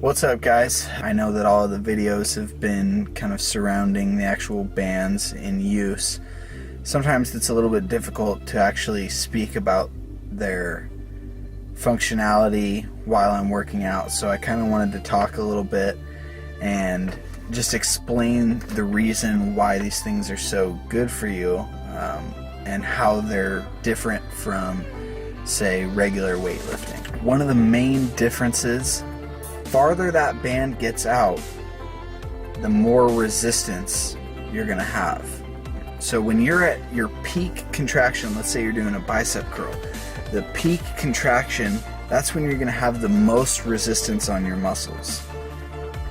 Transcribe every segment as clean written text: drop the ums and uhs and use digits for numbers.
What's up, guys? I know that all of the videos have been kind of surrounding the actual bands in use. Sometimes it's a little bit difficult to actually speak about their functionality while I'm working out, so I kind of wanted to talk a little bit and just explain the reason why these things are so good for you, and how they're different from, say, regular weightlifting. One of the main differences, farther that band gets out, the more resistance you're gonna have. So when you're at your peak contraction, let's say you're doing a bicep curl, the peak contraction, that's when you're gonna have the most resistance on your muscles.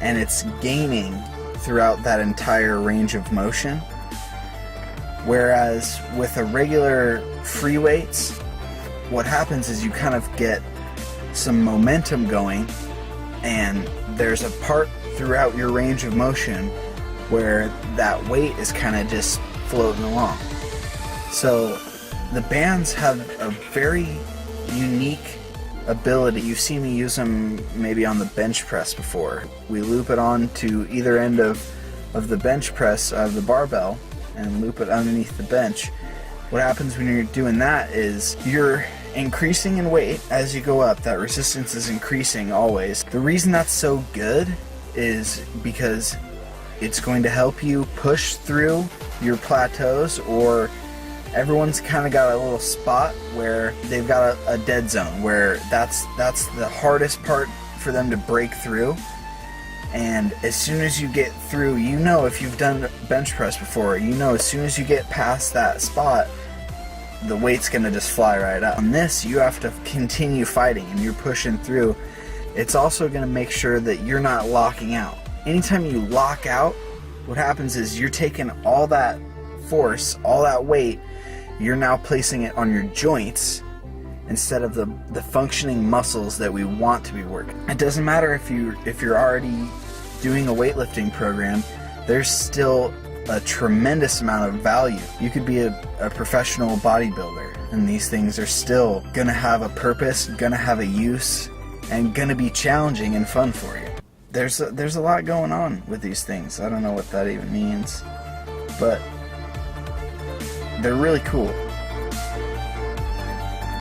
And it's gaining throughout that entire range of motion. Whereas with a regular free weights, what happens is you kind of get some momentum going, and there's a part throughout your range of motion where that weight is kind of just floating along. So the bands have a very unique ability. You've seen me use them maybe on the bench press before. We loop it on to either end of the bench press of the barbell and loop it underneath the bench. What happens when you're doing that is you're increasing in weight as you go up. That resistance is increasing always. The reason that's so good is because it's going to help you push through your plateaus, or everyone's kind of got a little spot where they've got a dead zone where that's the hardest part for them to break through. And as soon as you get through, you know, if you've done bench press before, you know as soon as you get past that spot, the weight's gonna just fly right up. On this, you have to continue fighting and you're pushing through. It's also gonna make sure that you're not locking out. Anytime you lock out, what happens is you're taking all that force, all that weight, you're now placing it on your joints instead of the functioning muscles that we want to be working. It doesn't matter if you're already doing a weightlifting program, there's still a tremendous amount of value. You could be a professional bodybuilder, and these things are still gonna have a purpose, gonna have a use, and gonna be challenging and fun for you. There's a lot going on with these things. I don't know what that even means, but they're really cool.